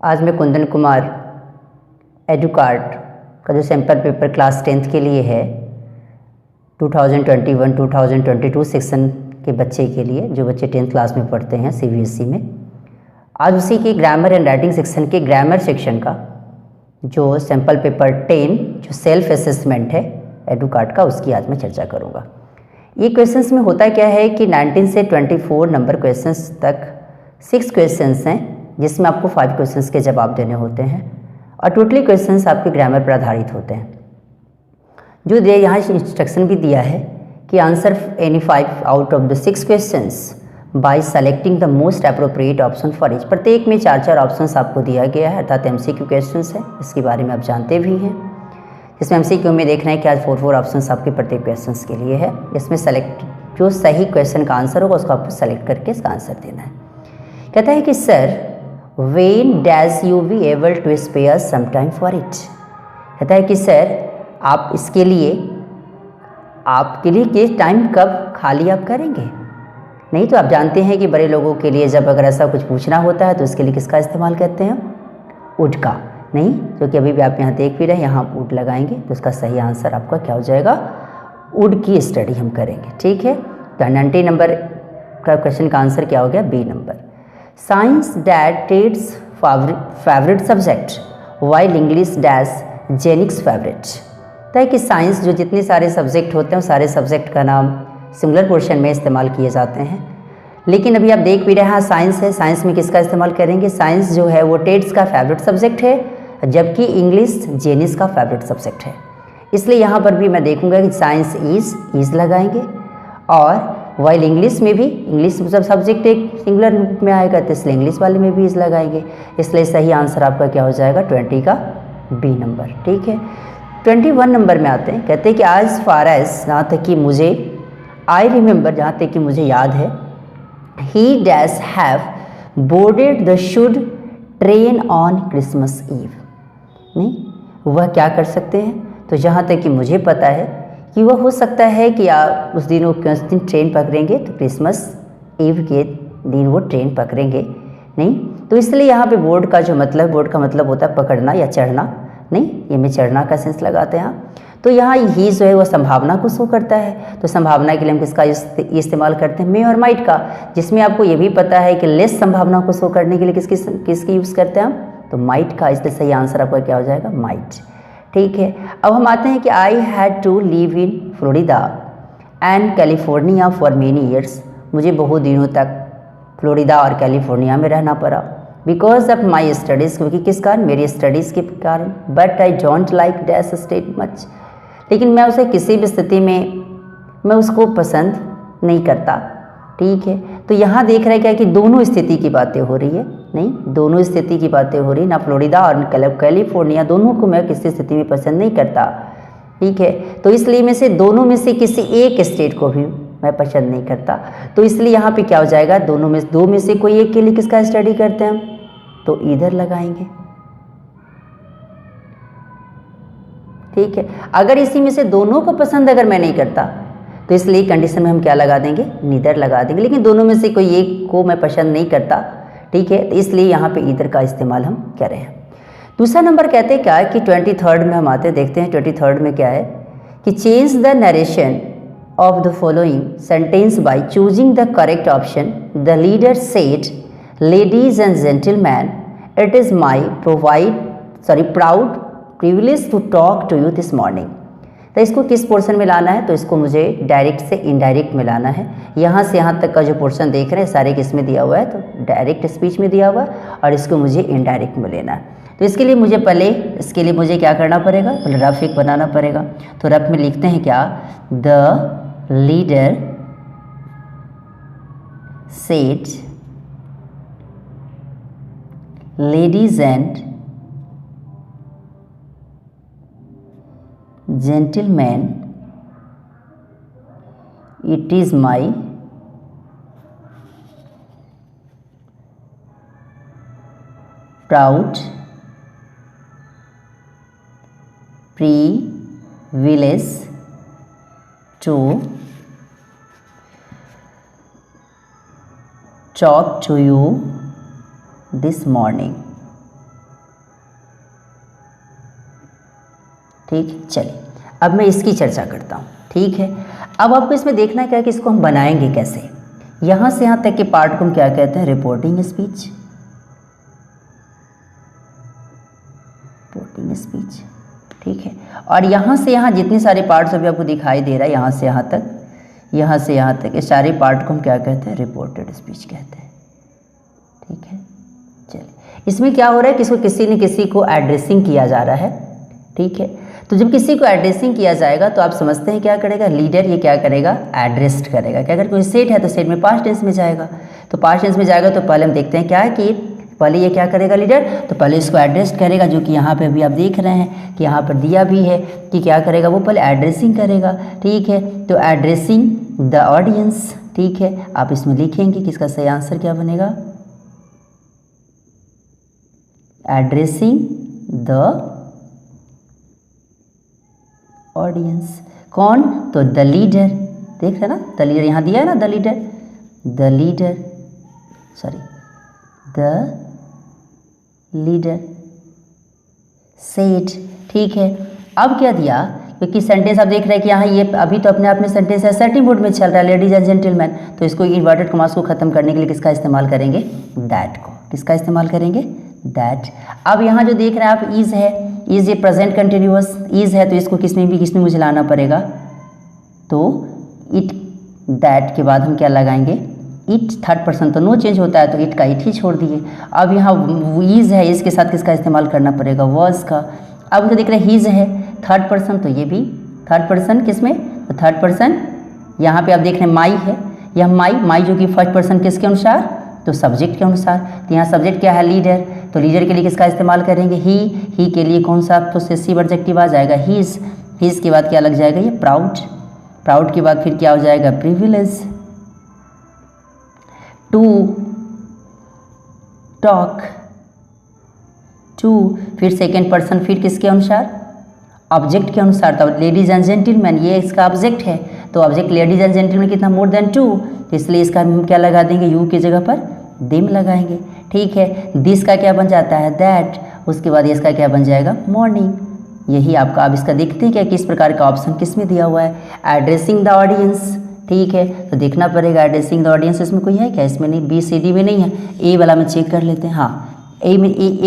आज मैं कुंदन कुमार एडुकार्ट का जो सैम्पल पेपर क्लास 10th के लिए है 2021-2022 सेक्शन के बच्चे के लिए, जो बच्चे 10th क्लास में पढ़ते हैं CBSE में, आज उसी के ग्रामर एंड राइटिंग सेक्शन के ग्रामर सेक्शन का जो सैम्पल पेपर 10 जो सेल्फ असेसमेंट है एडुकार्ट का, उसकी आज मैं चर्चा करूँगा। ये क्वेश्चंस में होता क्या है कि 19 से 24 नंबर क्वेश्चंस तक 6 क्वेश्चंस हैं, जिसमें आपको 5 क्वेश्चंस के जवाब देने होते हैं और टोटली क्वेश्चंस आपके ग्रामर पर आधारित होते हैं। जो यहाँ इंस्ट्रक्शन भी दिया है कि answer any 5 out of the 6 questions bye selecting the most appropriate option for each. प्रत्येक में 4-4 ऑप्शंस आपको दिया गया है, अर्थात MCQ क्वेश्चंस है, इसके बारे में आप जानते भी हैं। इसमें MCQ में देखना है कि आज 4 ऑप्शंस आपके प्रत्येक क्वेश्चंस के लिए है। इसमें सेलेक्ट जो सही क्वेश्चन का आंसर होगा उसको आपको सेलेक्ट करके इसका आंसर देना है। कहता है कि sir when does you be able to spare some time for it। कहता है कि सर आप इसके लिए आपके लिए कि टाइम कब खाली आप करेंगे। नहीं तो आप जानते हैं कि बड़े लोगों के लिए जब अगर ऐसा कुछ पूछना होता है तो इसके लिए किसका इस्तेमाल करते हैं, वुड का। नहीं, क्योंकि अभी भी आप यहाँ देख भी रहे हैं, यहाँ वुड लगाएंगे तो उसका सही आंसर आपका क्या हो जाएगा, वुड की स्टडी हम करेंगे। ठीक है, तो 90 नंबर का क्वेश्चन का आंसर क्या हो गया, B number. Science that Tate's favourite subject while English dash Jenix's favourite. तो कि साइंस जो जितने सारे सब्जेक्ट होते हैं सारे सब्जेक्ट का नाम सिंगुलर पोर्शन में इस्तेमाल किए जाते हैं, लेकिन अभी आप देख भी रहे हैं साइंस है, साइंस में किसका इस्तेमाल करेंगे, साइंस जो है वो टेट्स का फेवरेट सब्जेक्ट है, जबकि इंग्लिश जेनिक्स का फेवरेट सब्जेक्ट है। इसलिए यहाँ पर भी मैं देखूँगा कि साइंस इज़ लगाएंगे, और वाइल इंग्लिश में भी, इंग्लिश जब सब्जेक्ट एक सिंगुलर रूप में आएगा तो इसलिए इंग्लिश वाले में भी इज़ लगाएंगे। इसलिए सही आंसर आपका क्या हो जाएगा, 20 का B नंबर। ठीक है, 21 नंबर में आते हैं। कहते हैं कि आज फार एज, जहाँ तक कि मुझे आई रिमेंबर, जहाँ तक कि मुझे याद है, he dash have boarded the should train on Christmas Eve. नहीं, वह क्या कर सकते हैं, तो जहाँ तक कि मुझे पता है कि वह हो सकता है कि आप उस दिन वो किस दिन ट्रेन पकड़ेंगे, तो क्रिसमस ईव के दिन वो ट्रेन पकड़ेंगे। नहीं, तो इसलिए यहाँ पे बोर्ड का जो मतलब, बोर्ड का मतलब होता है पकड़ना या चढ़ना। नहीं, ये में चढ़ना का सेंस लगाते हैं। तो यहाँ ही जो है वो संभावना को शो करता है, तो संभावना के लिए हम किसका इस्तेमाल करते हैं, मे और माइट का, जिसमें आपको ये भी पता है कि लेस संभावना को शो करने के लिए किसकी यूज़ करते हैं हम, तो माइट का। इसलिए सही आंसर आपका क्या हो जाएगा, माइट। ठीक है, अब हम आते हैं कि I had to live in Florida and California for many years. मुझे बहुत दिनों तक फ्लोरिडा और कैलिफोर्निया में रहना पड़ा, बिकॉज ऑफ माई स्टडीज़, क्योंकि किस कारण, मेरी स्टडीज़ के कारण। But I don't like dash state much, लेकिन मैं उसे किसी भी स्थिति में मैं उसको पसंद नहीं करता। ठीक है, तो यहाँ देख रहे हैं क्या कि दोनों स्थिति की बातें हो रही है। नहीं, दोनों स्थिति की बातें हो रही, ना फ्लोरिडा और कैलिफोर्निया, दोनों को मैं किसी स्थिति में पसंद नहीं करता। ठीक है, तो इसलिए में से दोनों में से किसी एक स्टेट को भी मैं पसंद नहीं करता। तो इसलिए यहाँ पे क्या हो जाएगा, दो में से कोई एक के लिए किसका स्टडी करते हैं हम, तो इधर लगाएंगे। ठीक है, अगर इसी में से दोनों को पसंद अगर मैं नहीं करता तो इसलिए कंडीशन में हम क्या लगा देंगे, नीदर लगा देंगे। लेकिन दोनों में से कोई एक को मैं पसंद नहीं करता, ठीक है, तो इसलिए यहाँ पे इधर का इस्तेमाल हम कर रहे हैं। दूसरा नंबर कहते हैं क्या है कि 23rd में हम आते देखते हैं 23rd में क्या है कि change the narration of the following sentence by choosing the correct option. The leader said, ladies and gentleman, it is my proud privilege to talk to you this morning. तो इसको किस पोर्शन में लाना है, तो इसको मुझे डायरेक्ट से इनडायरेक्ट में लाना है। यहाँ से यहाँ तक का जो पोर्शन देख रहे हैं सारे किस में दिया हुआ है, तो डायरेक्ट स्पीच में दिया हुआ है, और इसको मुझे इनडायरेक्ट में लेना है। तो इसके लिए मुझे क्या करना पड़ेगा, पहले रफ एक बनाना पड़ेगा। तो रफ में लिखते हैं क्या, the leader said ladies and gentlemen, it is my proud privilege to talk to you this morning। ठीक, चलिए अब मैं इसकी चर्चा करता हूँ। ठीक है, अब आपको इसमें देखना क्या है कि इसको हम बनाएंगे कैसे। यहाँ से यहाँ तक के पार्ट को हम क्या कहते हैं, रिपोर्टिंग स्पीच। रिपोर्टिंग स्पीच, ठीक है। और यहाँ से यहाँ जितने सारे पार्ट्स अभी आपको दिखाई दे रहा है, यहाँ से यहाँ तक, यहाँ से यहाँ तक, ये सारे पार्ट को हम क्या कहते हैं, रिपोर्टेड स्पीच कहते हैं। ठीक है, चलिए इसमें क्या हो रहा है कि इसको किसी न किसी को एड्रेसिंग किया जा रहा है। ठीक है, तो जब किसी को एड्रेसिंग किया जाएगा तो आप समझते हैं क्या करेगा, लीडर ये क्या करेगा, एड्रेस्ड करेगा। क्या अगर कोई सेट है तो सेट में पास्ट टेंस में जाएगा, तो पास्ट टेंस में जाएगा तो पहले हम देखते हैं क्या है कि पहले ये क्या करेगा लीडर, तो पहले इसको एड्रेस करेगा, जो कि यहाँ पे अभी आप देख रहे हैं कि यहाँ पर दिया भी है कि क्या करेगा, वो पहले एड्रेसिंग करेगा। ठीक है, तो एड्रेसिंग द ऑडियंस। ठीक है, आप इसमें लिखेंगे कि इसका सही आंसर क्या बनेगा, एड्रेसिंग द ऑडियंस। कौन, तो द लीडर। देख रहे ना, द लीडर यहाँ दिया है ना, the leader, the leader, sorry the leader said. ठीक है, अब क्या दिया, क्योंकि सेंटेंस आप देख रहे हैं कि यहाँ ये अभी तो अपने आप में सेंटेंस असर्टिव मोड में चल रहा है, लेडीज एंड जेंटलमैन, तो इसको इन्वर्टेड कॉमास को खत्म करने के लिए किसका इस्तेमाल करेंगे, दैट को। किसका इस्तेमाल करेंगे, दैट। अब यहाँ जो देख रहे हैं आप, इज है, इज ये प्रेजेंट कंटिन्यूअस इज है, तो इसको किसमें मुझे लाना पड़ेगा, तो इट, दैट के बाद हम क्या लगाएंगे, इट। थर्ड पर्सन तो नो चेंज होता है, तो इट का इट ही छोड़ दिए। अब यहाँ इज है, इसके साथ किसका इस्तेमाल करना पड़ेगा, वॉज का। अब जो देख रहे हैं हिज है, थर्ड पर्सन, तो ये भी थर्ड पर्सन किसमें, तो थर्ड पर्सन यहाँ पे आप देख रहे हैं माई है, यह माई जो कि फर्स्ट पर्सन किसके अनुसार, तो सब्जेक्ट के अनुसार। तो यहाँ सब्जेक्ट क्या है, लीडर, तो लीडर के लिए किसका इस्तेमाल करेंगे, ही के लिए कौन सा पोसेसिव एडजेक्टिव आ जाएगा, हीज। हीज के बाद क्या लग जाएगा, ये प्राउड। प्राउड के बाद फिर क्या हो जाएगा, प्रिविलेज। टू टॉक, टू, फिर सेकेंड पर्सन, फिर किसके अनुसार, ऑब्जेक्ट के अनुसार। तो लेडीज एंड जेंटलमैन ये इसका ऑब्जेक्ट है, तो ऑब्जेक्ट लेडीज एंड जेंटलमैन कितना, मोर देन टू, तो इसलिए इसका हम क्या लगा देंगे, यू की जगह पर दिम लगाएंगे। ठीक है, दिस का क्या बन जाता है, दैट। उसके बाद इसका क्या बन जाएगा, मॉर्निंग। यही आपका, अब इसका देखते हैं क्या किस प्रकार का ऑप्शन किस में दिया हुआ है, एड्रेसिंग द ऑडियंस। ठीक है, तो देखना पड़ेगा एड्रेसिंग द ऑडियंस इसमें कोई है क्या, इसमें नहीं, बी सी डी में नहीं है, ए वाला में चेक कर लेते हैं। हाँ, ए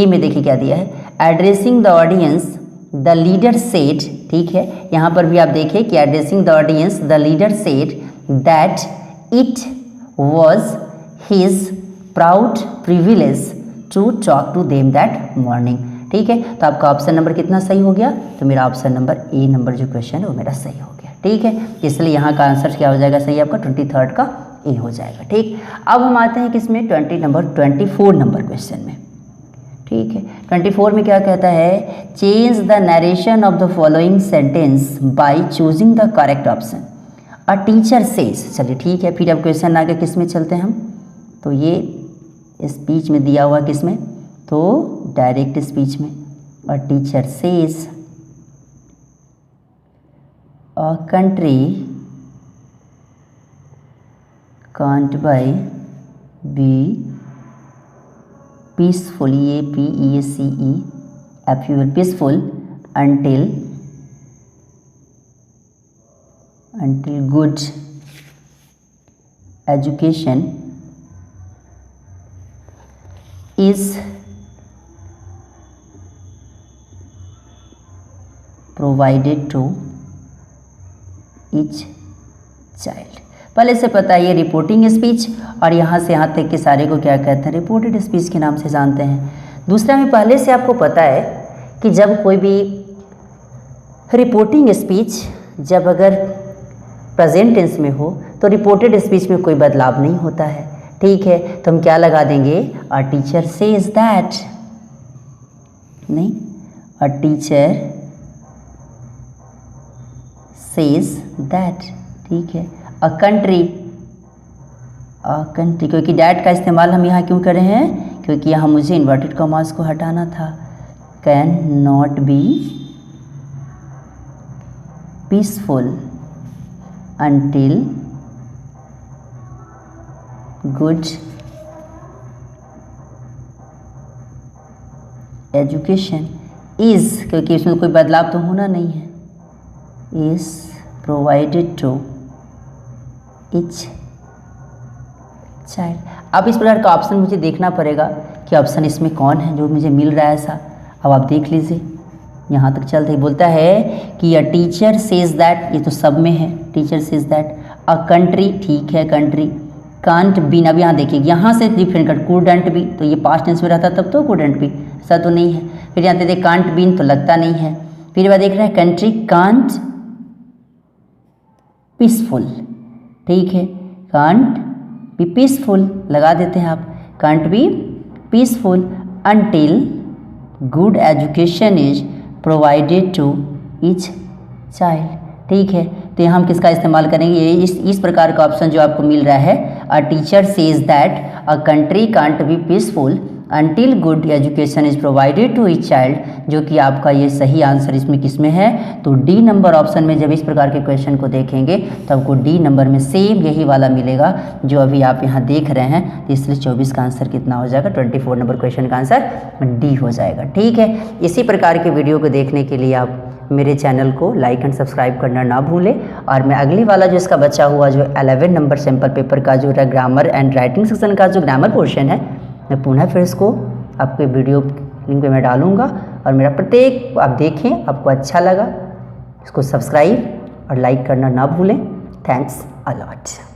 में देखिए क्या दिया है, addressing the audience the leader said. ठीक है, यहाँ पर भी आप देखिए कि addressing the audience the leader said that it was his proud privilege to talk to them that morning. ठीक है, तो आपका ऑप्शन नंबर कितना सही हो गया, तो मेरा ऑप्शन नंबर ए नंबर जो क्वेश्चन है वो मेरा सही हो गया। ठीक है, इसलिए यहाँ का आंसर क्या हो जाएगा, सही आपका 23 का ए हो जाएगा। ठीक, अब हम आते हैं किसमें, 24 नंबर क्वेश्चन में। ठीक है, 24 में क्या कहता है, change the narration of the following sentence by choosing the correct option. A teacher says. चलिए ठीक है, फिर अब क्वेश्चन आगे किस में चलते हैं हम, तो ये स्पीच में दिया हुआ किसमें, तो डायरेक्ट स्पीच में। A teacher says a country can't by be peaceful, peaceful, peaceful until good education is provided to each child। पहले से पता है ये रिपोर्टिंग स्पीच, और यहाँ से यहाँ तक के सारे को क्या कहते हैं, रिपोर्टेड स्पीच के नाम से जानते हैं। दूसरा में पहले से आपको पता है कि जब कोई भी रिपोर्टिंग स्पीच जब अगर प्रेजेंट टेंस में हो तो रिपोर्टेड स्पीच में कोई बदलाव नहीं होता है। ठीक है, तो हम क्या लगा देंगे, अ टीचर सेज दैट, नहीं, अ टीचर सेज दैट। ठीक है, अ कंट्री, क्योंकि डैट का इस्तेमाल हम यहाँ क्यों कर रहे हैं, क्योंकि यहाँ मुझे इन्वर्टेड कॉमास को हटाना था। Can not be peaceful until good education is, क्योंकि इसमें कोई बदलाव तो होना नहीं है, is provided to each child. अब इस प्रकार का ऑप्शन मुझे देखना पड़ेगा कि ऑप्शन इसमें कौन है जो मुझे मिल रहा है ऐसा। अब आप देख लीजिए, यहाँ तक चलते ही बोलता है कि अ टीचर सेज दैट, ये तो सब में है, teacher says that a country, ठीक है कंट्री, कांट बीन, अब यहाँ देखिए यहाँ से डिफरेंट कर, कुडंट बी, तो ये पास्ट टेंस में रहता तब तो कुडंट बी, ऐसा तो नहीं है। फिर यहाँ देखिए कांट बीन, तो लगता नहीं है। फिर बाद देख रहे हैं कंट्री कांट पीसफुल, ठीक है, कांट बी पीसफुल लगा देते हैं आप, can't be peaceful until good education is provided to each child, ठीक है। तो यहाँ हम किसका इस्तेमाल करेंगे, ये इस प्रकार का ऑप्शन जो आपको मिल रहा है, a teacher says that a country can't be peaceful until good education is provided to each child, जो कि आपका ये सही आंसर इसमें किसमें है, तो डी नंबर ऑप्शन में। जब इस प्रकार के क्वेश्चन को देखेंगे तो आपको डी नंबर में सेम यही वाला मिलेगा जो अभी आप यहाँ देख रहे हैं। तो इसलिए 24 का आंसर कितना हो जाएगा, 24 नंबर क्वेश्चन का आंसर डी हो जाएगा, ठीक है। इसी प्रकार के वीडियो को देखने के लिए आप मेरे चैनल को लाइक एंड सब्सक्राइब करना ना भूलें। और मैं अगली वाला जो इसका बचा हुआ जो 11 नंबर सैम्पल पेपर का जो ग्रामर एंड राइटिंग सेक्शन का जो ग्रामर पोर्शन है, मैं पुनः फिर इसको आपके वीडियो लिंक पे मैं डालूंगा। और मेरा प्रत्येक आप देखें, आपको अच्छा लगा इसको सब्सक्राइब और लाइक करना ना भूलें। Thanks a lot.